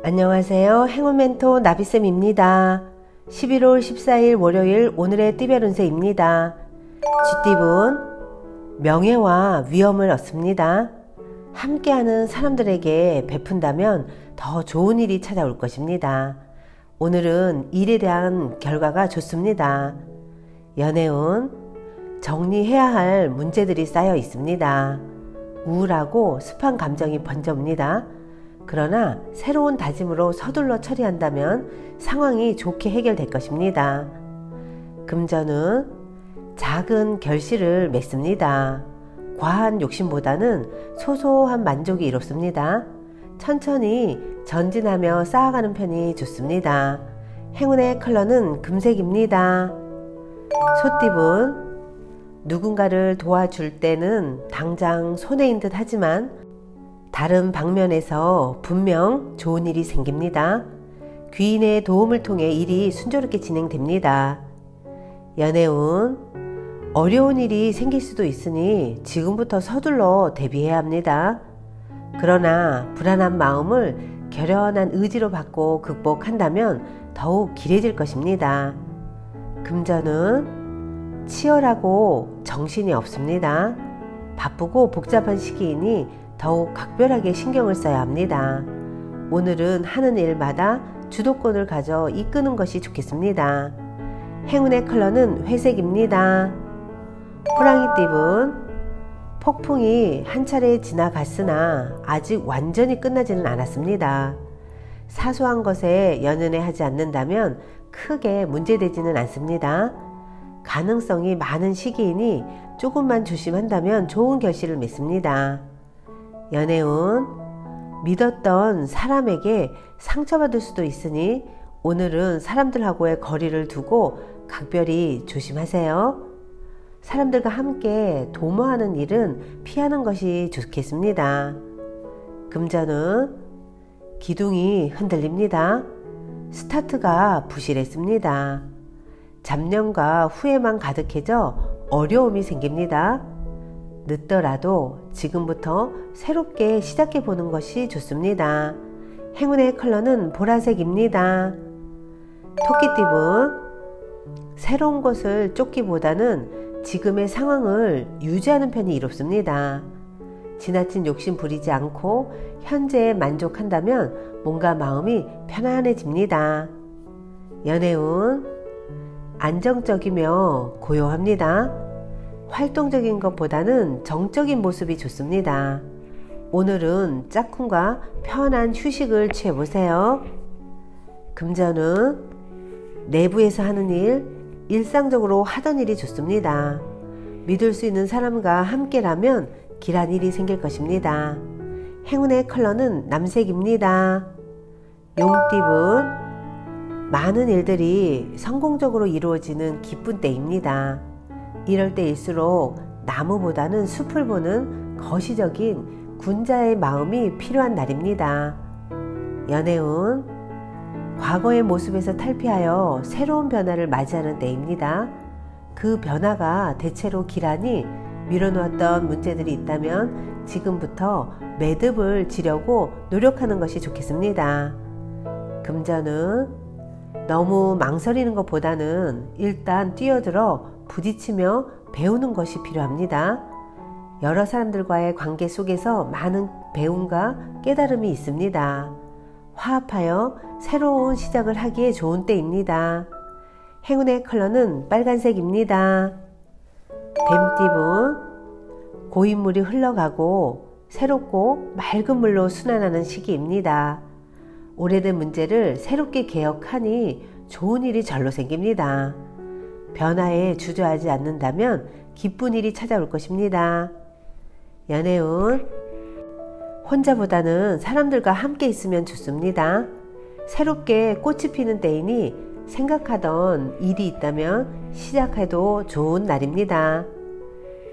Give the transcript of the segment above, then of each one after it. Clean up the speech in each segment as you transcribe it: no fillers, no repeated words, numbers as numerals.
안녕하세요. 행운멘토 나비쌤입니다. 11월 14일 월요일 오늘의 띠별 운세입니다. 쥐띠분 명예와 위엄을 얻습니다. 함께하는 사람들에게 베푼다면 더 좋은 일이 찾아올 것입니다. 오늘은 일에 대한 결과가 좋습니다. 연애운 정리해야 할 문제들이 쌓여 있습니다. 우울하고 습한 감정이 번져 옵니다. 그러나 새로운 다짐으로 서둘러 처리한다면 상황이 좋게 해결될 것입니다. 금전은 작은 결실을 맺습니다. 과한 욕심보다는 소소한 만족이 이롭습니다. 천천히 전진하며 쌓아가는 편이 좋습니다. 행운의 컬러는 금색입니다. 소띠분 누군가를 도와줄 때는 당장 손해인 듯 하지만 다른 방면에서 분명 좋은 일이 생깁니다. 귀인의 도움을 통해 일이 순조롭게 진행됩니다. 연애운 어려운 일이 생길 수도 있으니 지금부터 서둘러 대비해야 합니다. 그러나 불안한 마음을 결연한 의지로 바꿔 극복한다면 더욱 길해질 것입니다. 금전은 치열하고 정신이 없습니다. 바쁘고 복잡한 시기이니 더욱 각별하게 신경을 써야 합니다. 오늘은 하는 일마다 주도권을 가져 이끄는 것이 좋겠습니다. 행운의 컬러는 회색입니다. 호랑이띠분 폭풍이 한 차례 지나갔으나 아직 완전히 끝나지는 않았습니다. 사소한 것에 연연해 하지 않는다면 크게 문제되지는 않습니다. 가능성이 많은 시기이니 조금만 조심한다면 좋은 결실을 맺습니다. 연애운 믿었던 사람에게 상처받을 수도 있으니 오늘은 사람들하고의 거리를 두고 각별히 조심하세요. 사람들과 함께 도모하는 일은 피하는 것이 좋겠습니다. 금전은 기둥이 흔들립니다. 스타트가 부실했습니다. 잡념과 후회만 가득해져 어려움이 생깁니다. 늦더라도 지금부터 새롭게 시작해 보는 것이 좋습니다. 행운의 컬러는 보라색입니다. 토끼띠분 새로운 것을 쫓기보다는 지금의 상황을 유지하는 편이 이롭습니다. 지나친 욕심 부리지 않고 현재에 만족한다면 뭔가 마음이 편안해집니다. 연애운 안정적이며 고요합니다. 활동적인 것보다는 정적인 모습이 좋습니다. 오늘은 짝꿍과 편한 휴식을 취해보세요. 금전은 내부에서 하는 일, 일상적으로 하던 일이 좋습니다. 믿을 수 있는 사람과 함께라면 길한 일이 생길 것입니다. 행운의 컬러는 남색입니다. 용띠분 많은 일들이 성공적으로 이루어지는 기쁜 때입니다. 이럴 때일수록 나무보다는 숲을 보는 거시적인 군자의 마음이 필요한 날입니다. 연애운 과거의 모습에서 탈피하여 새로운 변화를 맞이하는 때입니다. 그 변화가 대체로 길하니 미뤄놓았던 문제들이 있다면 지금부터 매듭을 지려고 노력하는 것이 좋겠습니다. 금전은 너무 망설이는 것보다는 일단 뛰어들어 부딪히며 배우는 것이 필요합니다. 여러 사람들과의 관계 속에서 많은 배움과 깨달음이 있습니다. 화합하여 새로운 시작을 하기에 좋은 때입니다. 행운의 컬러는 빨간색입니다. 뱀띠분 고인물이 흘러가고 새롭고 맑은 물로 순환하는 시기입니다. 오래된 문제를 새롭게 개혁하니 좋은 일이 절로 생깁니다. 변화에 주저하지 않는다면 기쁜 일이 찾아올 것입니다. 연애운 혼자보다는 사람들과 함께 있으면 좋습니다. 새롭게 꽃이 피는 때이니 생각하던 일이 있다면 시작해도 좋은 날입니다.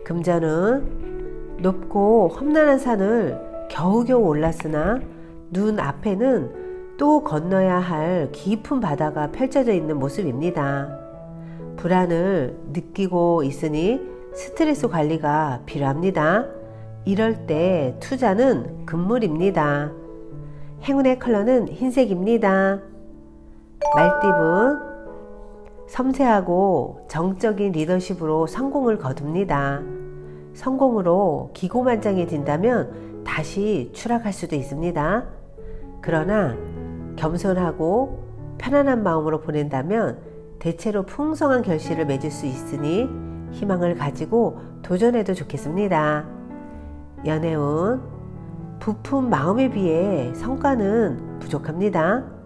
금전은 높고 험난한 산을 겨우겨우 올랐으나 눈 앞에는 또 건너야 할 깊은 바다가 펼쳐져 있는 모습입니다. 불안을 느끼고 있으니 스트레스 관리가 필요합니다. 이럴 때 투자는 금물입니다. 행운의 컬러는 흰색입니다. 말띠분, 섬세하고 정적인 리더십으로 성공을 거둡니다. 성공으로 기고만장해진다면 다시 추락할 수도 있습니다. 그러나 겸손하고 편안한 마음으로 보낸다면 대체로 풍성한 결실을 맺을 수 있으니 희망을 가지고 도전해도 좋겠습니다. 연애운, 부푼 마음에 비해 성과는 부족합니다.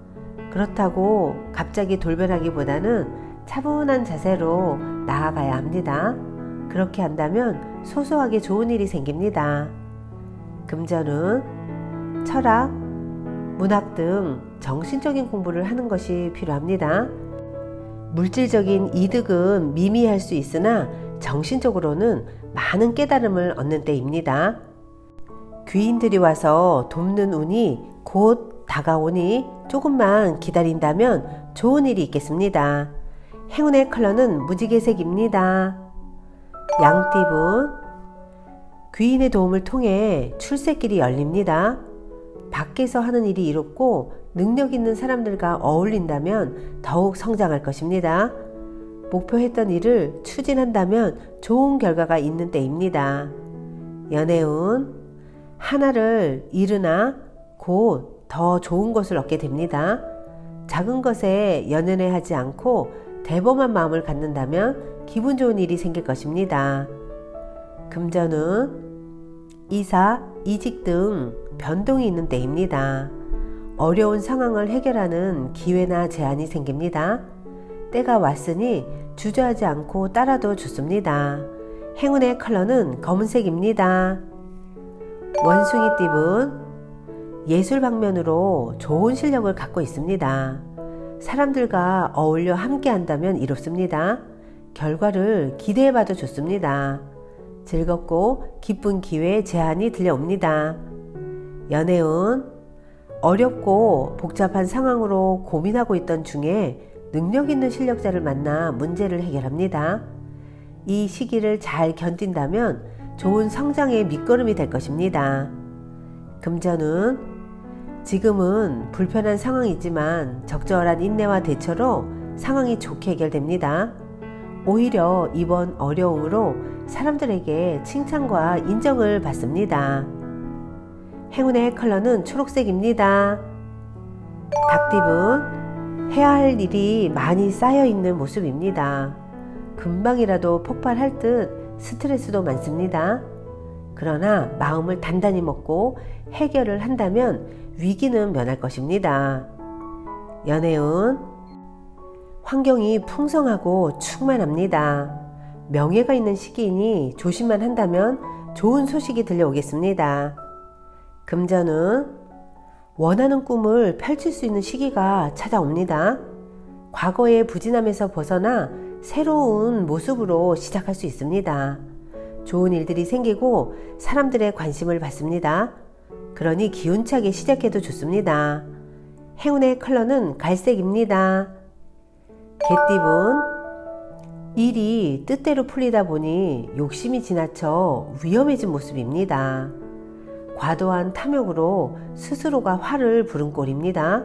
그렇다고 갑자기 돌변하기보다는 차분한 자세로 나아가야 합니다. 그렇게 한다면 소소하게 좋은 일이 생깁니다. 금전은 철학, 문학 등 정신적인 공부를 하는 것이 필요합니다. 물질적인 이득은 미미할 수 있으나 정신적으로는 많은 깨달음을 얻는 때입니다. 귀인들이 와서 돕는 운이 곧 다가오니 조금만 기다린다면 좋은 일이 있겠습니다. 행운의 컬러는 무지개색입니다. 양띠분, 귀인의 도움을 통해 출세길이 열립니다. 밖에서 하는 일이 이롭고 능력 있는 사람들과 어울린다면 더욱 성장할 것입니다. 목표했던 일을 추진한다면 좋은 결과가 있는 때입니다. 연애운, 하나를 잃으나 곧 더 좋은 것을 얻게 됩니다. 작은 것에 연연해하지 않고 대범한 마음을 갖는다면 기분 좋은 일이 생길 것입니다. 금전은 이사, 이직 등 변동이 있는 때입니다. 어려운 상황을 해결하는 기회나 제안이 생깁니다. 때가 왔으니 주저하지 않고 따라도 좋습니다. 행운의 컬러는 검은색입니다. 원숭이띠분, 예술 방면으로 좋은 실력을 갖고 있습니다. 사람들과 어울려 함께 한다면 이롭습니다. 결과를 기대해봐도 좋습니다. 즐겁고 기쁜 기회 제안이 들려옵니다. 연애운, 어렵고 복잡한 상황으로 고민하고 있던 중에 능력 있는 실력자를 만나 문제를 해결합니다. 이 시기를 잘 견딘다면 좋은 성장의 밑거름이 될 것입니다. 금전은 지금은 불편한 상황이지만 적절한 인내와 대처로 상황이 좋게 해결됩니다. 오히려 이번 어려움으로 사람들에게 칭찬과 인정을 받습니다. 행운의 컬러는 초록색입니다. 닭띠분, 해야 할 일이 많이 쌓여 있는 모습입니다. 금방이라도 폭발할 듯 스트레스도 많습니다. 그러나 마음을 단단히 먹고 해결을 한다면 위기는 면할 것입니다. 연애운, 환경이 풍성하고 충만합니다. 명예가 있는 시기이니 조심만 한다면 좋은 소식이 들려오겠습니다. 금전은 원하는 꿈을 펼칠 수 있는 시기가 찾아옵니다. 과거의 부진함에서 벗어나 새로운 모습으로 시작할 수 있습니다. 좋은 일들이 생기고 사람들의 관심을 받습니다. 그러니 기운차게 시작해도 좋습니다. 행운의 컬러는 갈색입니다. 개띠분, 일이 뜻대로 풀리다 보니 욕심이 지나쳐 위험해진 모습입니다. 과도한 탐욕으로 스스로가 화를 부른 꼴입니다.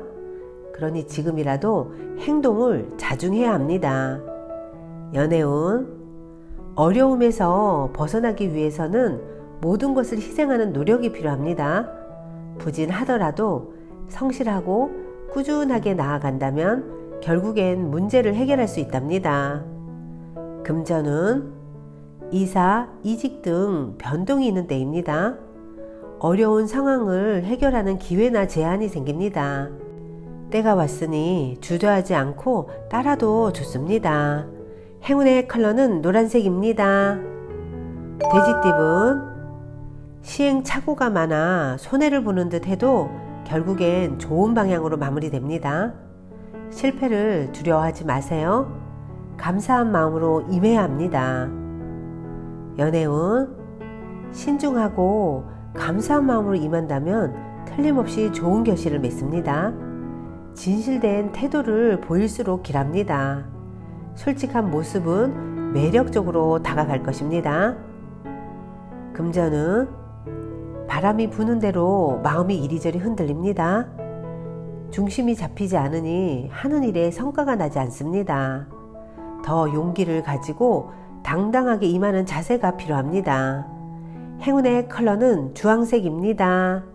그러니 지금이라도 행동을 자중해야 합니다. 연애운, 어려움에서 벗어나기 위해서는 모든 것을 희생하는 노력이 필요합니다. 부진하더라도 성실하고 꾸준하게 나아간다면 결국엔 문제를 해결할 수 있답니다. 금전은 이사, 이직 등 변동이 있는 때입니다. 어려운 상황을 해결하는 기회나 제안이 생깁니다. 때가 왔으니 주저하지 않고 따라도 좋습니다. 행운의 컬러는 노란색입니다. 돼지띠분, 시행착오가 많아 손해를 보는 듯 해도 결국엔 좋은 방향으로 마무리됩니다. 실패를 두려워하지 마세요. 감사한 마음으로 임해야 합니다. 연애운, 신중하고 감사한 마음으로 임한다면 틀림없이 좋은 결실을 맺습니다. 진실된 태도를 보일수록 길합니다. 솔직한 모습은 매력적으로 다가갈 것입니다. 금전은 바람이 부는 대로 마음이 이리저리 흔들립니다. 중심이 잡히지 않으니 하는 일에 성과가 나지 않습니다. 더 용기를 가지고 당당하게 임하는 자세가 필요합니다. 행운의 컬러는 주황색입니다.